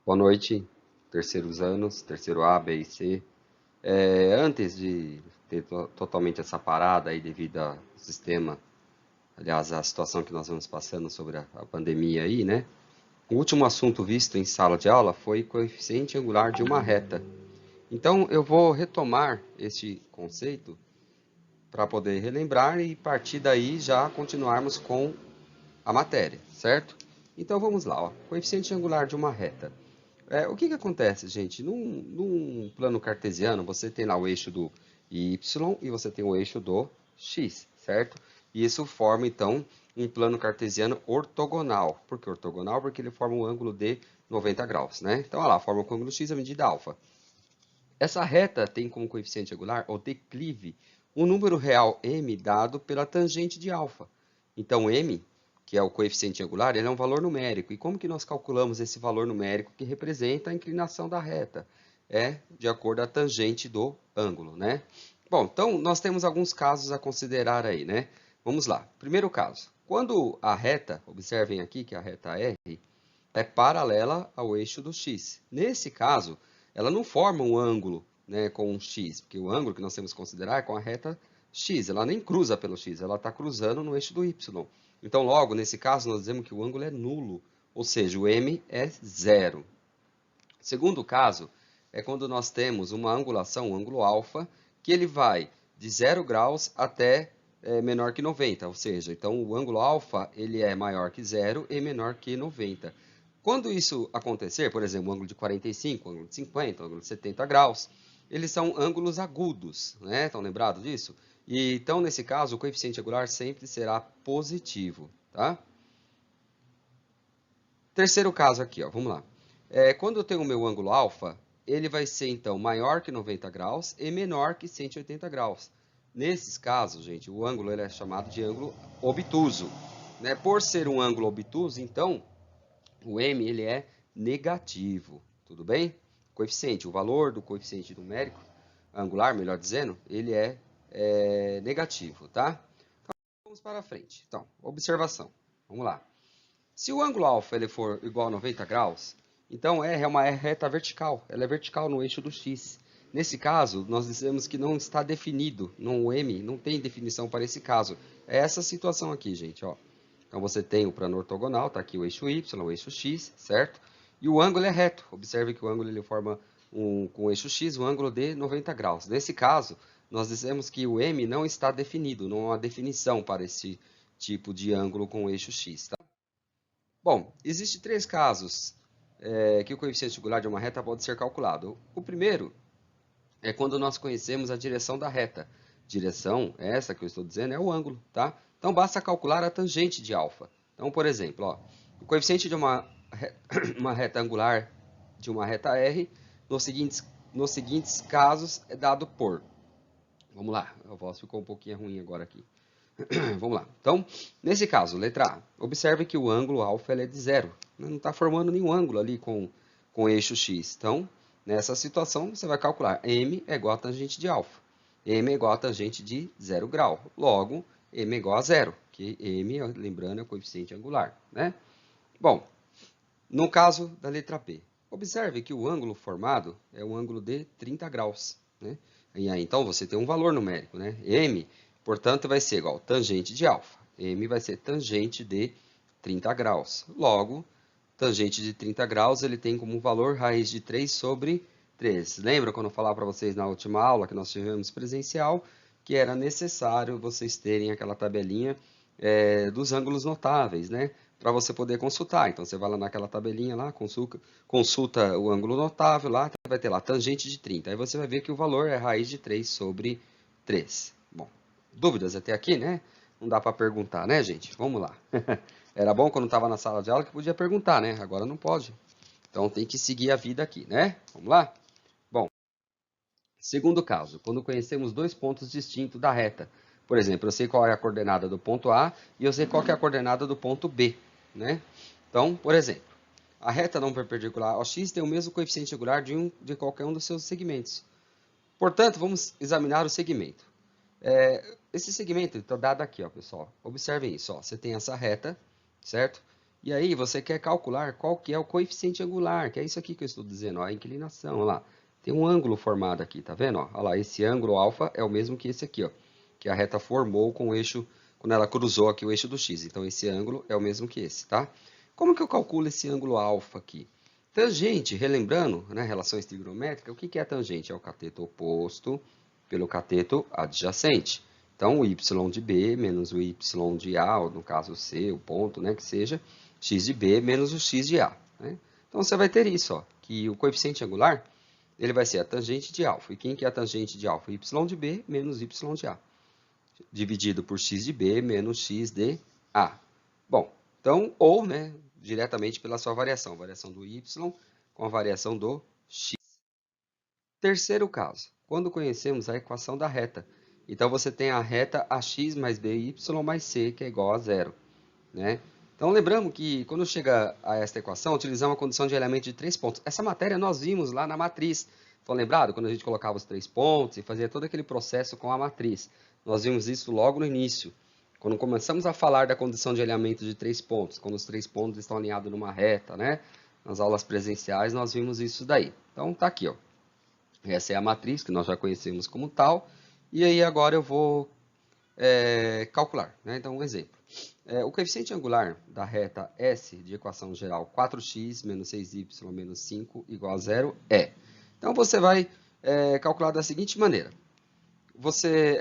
Boa noite, terceiros anos, terceiro A, B e C. Antes de ter totalmente essa parada aí devido ao sistema, aliás, a situação que nós vamos passando sobre a pandemia aí, né? O último assunto visto em sala de aula foi coeficiente angular de uma reta. Então, eu vou retomar este conceito para poder relembrar e partir daí já continuarmos com a matéria, certo? Então, vamos lá, ó. Coeficiente angular de uma reta. O que que acontece, gente? Num plano cartesiano, você tem lá o eixo do y e você tem o eixo do x, certo? E isso forma, então, um plano cartesiano ortogonal. Por que ortogonal? Porque ele forma um ângulo de 90 graus, né? Então, olha lá, forma o ângulo x a medida alfa. Essa reta tem como coeficiente angular, ou declive, um número real m dado pela tangente de alfa. Então, m, que é o coeficiente angular, ele é um valor numérico. E como que nós calculamos esse valor numérico que representa a inclinação da reta? É de acordo com a tangente do ângulo, né? Bom, então nós temos alguns casos a considerar aí, né? Vamos lá. Primeiro caso. Quando a reta, observem aqui que a reta R é paralela ao eixo do x. Nesse caso, ela não forma um ângulo, né, com um x, porque o ângulo que nós temos que considerar é com a reta x. Ela nem cruza pelo x, ela está cruzando no eixo do y. Então, logo, nesse caso, nós dizemos que o ângulo é nulo, ou seja, o m é zero. Segundo caso, é quando nós temos uma angulação, um ângulo alfa, que ele vai de 0 graus até menor que 90, ou seja, então o ângulo alfa ele é maior que zero e menor que 90. Quando isso acontecer, por exemplo, o ângulo de 45, o ângulo de 50, o ângulo de 70 graus, eles são ângulos agudos, né? Estão lembrados disso? E, então, nesse caso, o coeficiente angular sempre será positivo, tá? Terceiro caso aqui, ó, vamos lá. Quando eu tenho o meu ângulo alfa, ele vai ser, então, maior que 90 graus e menor que 180 graus. Nesses casos, gente, o ângulo ele é chamado de ângulo obtuso, né? Por ser um ângulo obtuso, então, o m ele é negativo, tudo bem? Coeficiente, o valor do coeficiente numérico, angular, melhor dizendo, ele é negativo, tá? Então, vamos para frente. Então, observação. Vamos lá. Se o ângulo alfa ele for igual a 90 graus, então R é uma reta vertical. Ela é vertical no eixo do x. Nesse caso, nós dizemos que não está definido, o m não tem definição para esse caso. É essa situação aqui, gente, ó. Então, você tem o plano ortogonal, está aqui o eixo y, o eixo x, certo? E o ângulo é reto. Observe que o ângulo ele forma com o eixo x um ângulo de 90 graus. Nesse caso, nós dizemos que o m não está definido, não há definição para esse tipo de ângulo com o eixo x, tá? Bom, existem três casos que o coeficiente angular de uma reta pode ser calculado. O primeiro é quando nós conhecemos a direção da reta. Direção, essa que eu estou dizendo, é o ângulo, tá? Então, basta calcular a tangente de alfa. Então, por exemplo, ó, o coeficiente de uma reta angular de uma reta R, nos seguintes casos, é dado por... Vamos lá, a voz ficou um pouquinho ruim agora aqui. Vamos lá. Então, nesse caso, letra A, observe que o ângulo alfa é de zero. Não está formando nenhum ângulo ali com o eixo x. Então, nessa situação, você vai calcular m é igual a tangente de alfa. M é igual a tangente de 0 grau. Logo, m é igual a zero, que m, lembrando, é o coeficiente angular, né? Bom, no caso da letra B, observe que o ângulo formado é um ângulo de 30 graus, né? E aí, então, você tem um valor numérico, né? M, portanto, vai ser igual a tangente de alfa. M vai ser tangente de 30 graus. Logo, tangente de 30 graus, ele tem como valor raiz de 3 sobre 3. Lembra quando eu falava para vocês na última aula que nós tivemos presencial, que era necessário vocês terem aquela tabelinha dos ângulos notáveis, né? Para você poder consultar. Então, você vai lá naquela tabelinha lá, consulta o ângulo notável lá, vai ter lá tangente de 30. Aí você vai ver que o valor é raiz de 3 sobre 3. Bom, dúvidas até aqui, né? Não dá para perguntar, né, gente? Vamos lá. Era bom quando estava na sala de aula que podia perguntar, né? Agora não pode. Então, tem que seguir a vida aqui, né? Vamos lá? Bom, segundo caso, quando conhecemos dois pontos distintos da reta. Por exemplo, eu sei qual é a coordenada do ponto A e eu sei qual é a coordenada do ponto B, né? Então, por exemplo, a reta não perpendicular ao x tem o mesmo coeficiente angular de qualquer um dos seus segmentos. Portanto, vamos examinar o segmento. Esse segmento está dado aqui, ó, pessoal. Observem isso, ó. Você tem essa reta, certo? E aí você quer calcular qual que é o coeficiente angular, que é isso aqui que eu estou dizendo, ó, a inclinação, olha lá. Tem um ângulo formado aqui, tá vendo? Ó? Olha lá, esse ângulo alfa é o mesmo que esse aqui, ó, que a reta formou com o eixo, quando ela cruzou aqui o eixo do x. Então esse ângulo é o mesmo que esse, tá? Como que eu calculo esse ângulo alfa aqui? Tangente, relembrando, né, relações trigonométricas, o que é tangente? É o cateto oposto pelo cateto adjacente. Então, o y de B menos o y de A, ou no caso C, o ponto, né, que seja, x de B menos o x de A. Né? Então, você vai ter isso, ó, que o coeficiente angular ele vai ser a tangente de alfa. E quem que é a tangente de alfa? Y de B menos y de A, dividido por x de B menos x de A. Bom, então, ou, né, diretamente pela sua variação do y com a variação do x. Terceiro caso, quando conhecemos a equação da reta. Então, você tem a reta ax mais by mais c, que é igual a zero. Né? Então, lembramos que quando chega a esta equação, utilizamos a condição de elemento de 3 pontos. Essa matéria nós vimos lá na matriz. Estão lembrados? Quando a gente colocava os 3 pontos e fazia todo aquele processo com a matriz. Nós vimos isso logo no início. Quando começamos a falar da condição de alinhamento de 3 pontos, quando os 3 pontos estão alinhados numa reta, né? Nas aulas presenciais, nós vimos isso daí. Então, tá aqui, ó. Essa é a matriz que nós já conhecemos como tal. E aí agora eu vou calcular. Né? Então, um exemplo. O coeficiente angular da reta S de equação geral 4x menos 6y menos 5 igual a zero é. Então, você vai calcular da seguinte maneira.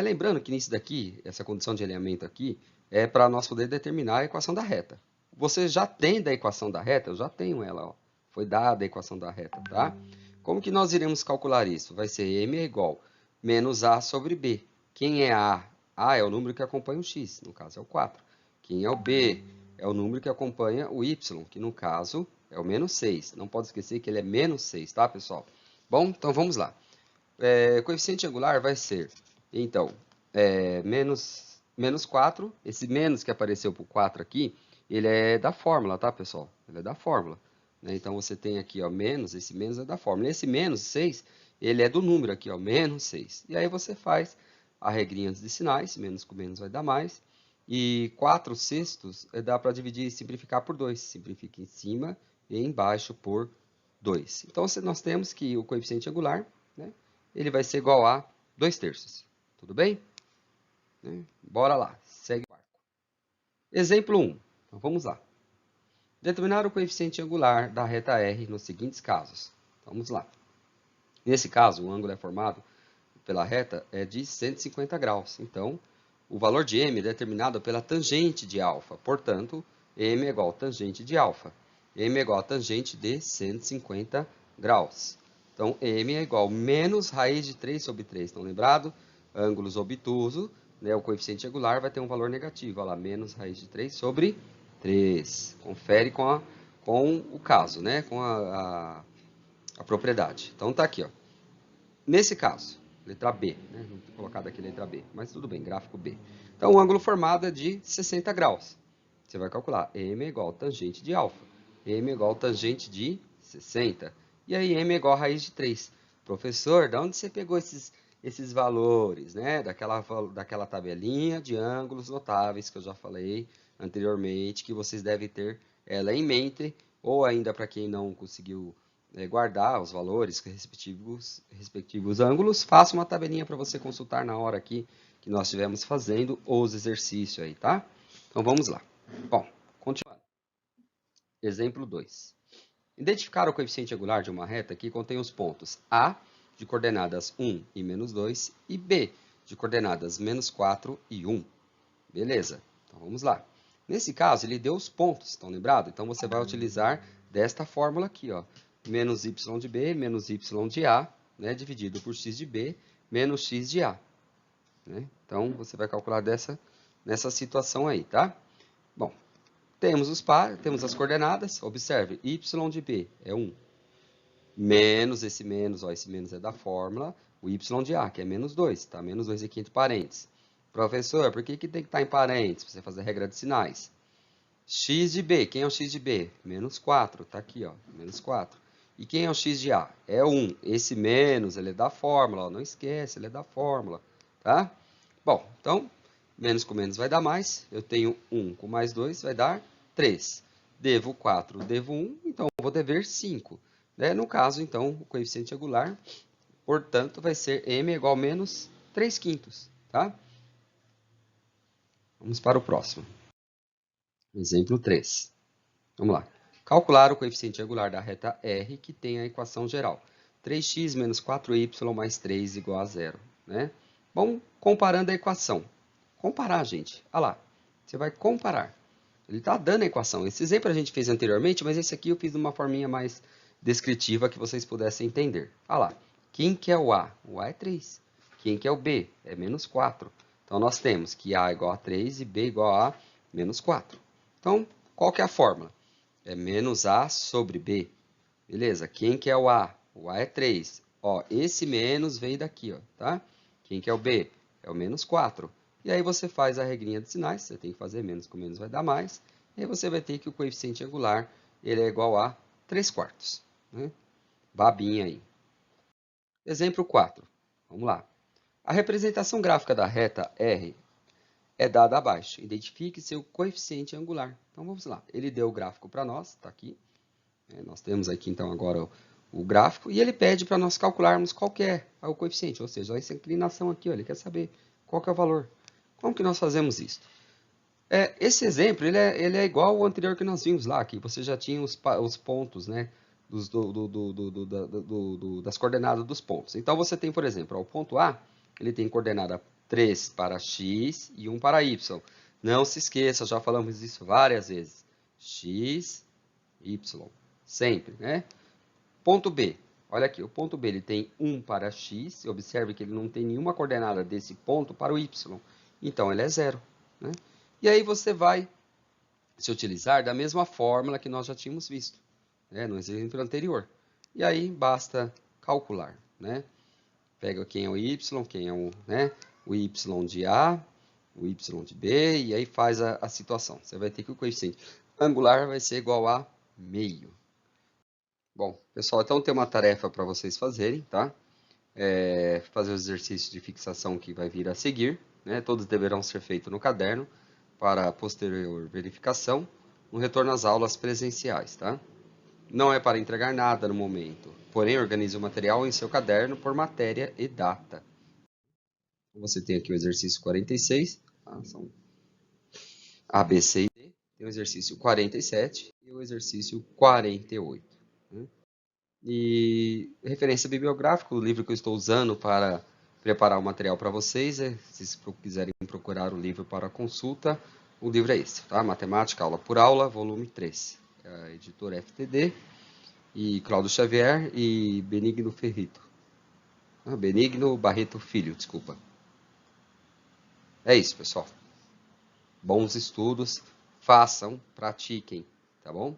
Lembrando que nisso daqui, essa condição de alinhamento aqui, é para nós poder determinar a equação da reta. Você já tem da equação da reta? Eu já tenho ela, ó. Foi dada a equação da reta, tá? Como que nós iremos calcular isso? Vai ser m é igual menos a sobre b. Quem é a? A é o número que acompanha o x, no caso é o 4. Quem é o b? É o número que acompanha o y, que no caso é o menos 6. Não pode esquecer que ele é menos 6, tá, pessoal? Bom, então vamos lá. Coeficiente angular vai ser, então, menos 4. Esse menos que apareceu por 4 aqui, ele é da fórmula, tá, pessoal? Ele é da fórmula. Né? Então, você tem aqui, ó, menos, esse menos é da fórmula. Esse menos 6, ele é do número aqui, ó, menos 6. E aí você faz a regrinha de sinais, menos com menos vai dar mais. E 4 sextos dá para dividir e simplificar por 2. Simplifica em cima e embaixo por 2. Então, nós temos que o coeficiente angular, né, ele vai ser igual a 2 terços. Tudo bem? Bora lá, segue o arco. Exemplo 1. Então, vamos lá. Determinar o coeficiente angular da reta R nos seguintes casos. Vamos lá. Nesse caso, o ângulo é formado pela reta é de 150 graus. Então, o valor de m é determinado pela tangente de alfa. Portanto, m é igual a tangente de alfa. m é igual a tangente de 150 graus. Então, m é igual a menos raiz de 3 sobre 3. Estão lembrados? Ângulos obtusos, né, o coeficiente angular vai ter um valor negativo. Olha lá, menos raiz de 3 sobre 3. Confere com o caso, né, com a propriedade. Então, tá aqui, ó. Nesse caso, letra B, né? Não ter colocado aqui letra B, mas tudo bem, gráfico B. Então, o ângulo formado é de 60 graus. Você vai calcular m é igual a tangente de alfa. M é igual a tangente de 60. E aí, m é igual a raiz de 3. Professor, de onde você pegou esses valores, né? Daquela tabelinha de ângulos notáveis que eu já falei anteriormente, que vocês devem ter ela em mente, ou ainda para quem não conseguiu guardar os valores respectivos ângulos, faça uma tabelinha para você consultar na hora aqui que nós estivermos fazendo os exercícios aí, tá? Então, vamos lá. Bom, continuando. Exemplo 2. Identificar o coeficiente angular de uma reta que contém os pontos A, de coordenadas 1 e menos 2, e B, de coordenadas menos 4 e 1. Beleza, então vamos lá. Nesse caso, ele deu os pontos, estão lembrados? Então, você vai utilizar desta fórmula aqui, ó. Menos y de B, menos y de A, né, dividido por x de B, menos x de A. Né? Então, você vai calcular nessa situação aí, tá? Bom, temos temos as coordenadas, observe, y de B é 1, menos esse menos é da fórmula, o y de A, que é menos 2, tá? Menos 2 aqui entre parênteses. Professor, por que tem que estar em parênteses? Para você fazer a regra de sinais. X de B, quem é o x de B? Menos 4, tá aqui, ó, menos 4. E quem é o x de A? É 1. Esse menos, ele é da fórmula, ó, não esquece, ele é da fórmula, tá? Bom, então, menos com menos vai dar mais. Eu tenho 1 com mais 2 vai dar 3. Devo 4, devo 1, então eu vou dever 5. Né? No caso, então, o coeficiente angular, portanto, vai ser m igual a menos 3/5. Tá? Vamos para o próximo. Exemplo 3. Vamos lá. Calcular o coeficiente angular da reta R, que tem a equação geral. 3x menos 4y mais 3 igual a 0. Né? Bom, comparando a equação. Comparar, gente. Olha lá. Você vai comparar. Ele está dando a equação. Esse exemplo a gente fez anteriormente, mas esse aqui eu fiz de uma forminha mais descritiva que vocês pudessem entender. Olha lá. Quem que é o A? O A é 3. Quem que é o B? É menos 4. Então, nós temos que A igual a 3 e B igual a menos 4. Então, qual que é a fórmula? É menos A sobre B. Beleza? Quem que é o A? O A é 3. Ó, esse menos veio daqui, ó, tá? Quem que é o B? É o menos 4. E aí você faz a regrinha de sinais, você tem que fazer menos com menos vai dar mais. E aí você vai ter que o coeficiente angular ele é igual a 3/4. Né? Babinha aí. Exemplo 4. Vamos lá. A representação gráfica da reta R é dada abaixo. Identifique seu coeficiente angular. Então vamos lá. Ele deu o gráfico para nós, está aqui. Nós temos aqui então agora o gráfico e ele pede para nós calcularmos qual que é o coeficiente, ou seja, essa inclinação aqui, ó, ele quer saber qual que é o valor. Como que nós fazemos isso? Esse exemplo ele é igual ao anterior que nós vimos lá, que você já tinha os pontos, né, das coordenadas dos pontos. Então você tem, por exemplo, ó, o ponto A, ele tem coordenada 3 para x e 1 para y. Não se esqueça, já falamos isso várias vezes. X, y, sempre, né? Ponto B, olha aqui, o ponto B ele tem 1 para x, observe que ele não tem nenhuma coordenada desse ponto para o y, então ele é 0. Né? E aí você vai se utilizar da mesma fórmula que nós já tínhamos visto, né, no exemplo anterior. E aí basta calcular, né? Pega quem é o y, quem é o y de A, o y de B, e aí faz a situação. Você vai ter que o coeficiente angular vai ser igual a meio. Bom, pessoal, então tem uma tarefa para vocês fazerem, tá? Fazer o exercício de fixação que vai vir a seguir, né? Todos deverão ser feitos no caderno para posterior verificação no retorno às aulas presenciais, tá? Não é para entregar nada no momento, porém organize o material em seu caderno por matéria e data. Você tem aqui o exercício 46, tá? São A, B, C e D. Tem o exercício 47 e o exercício 48. Né? E referência bibliográfica, o livro que eu estou usando para preparar o material para vocês, se vocês quiserem procurar o livro para consulta, o livro é esse, tá? Matemática, aula por aula, volume 3. É a editora FTD, e Cláudio Xavier e Benigno Ferrito. Benigno Barreto Filho, desculpa. É isso, pessoal. Bons estudos, façam, pratiquem, tá bom?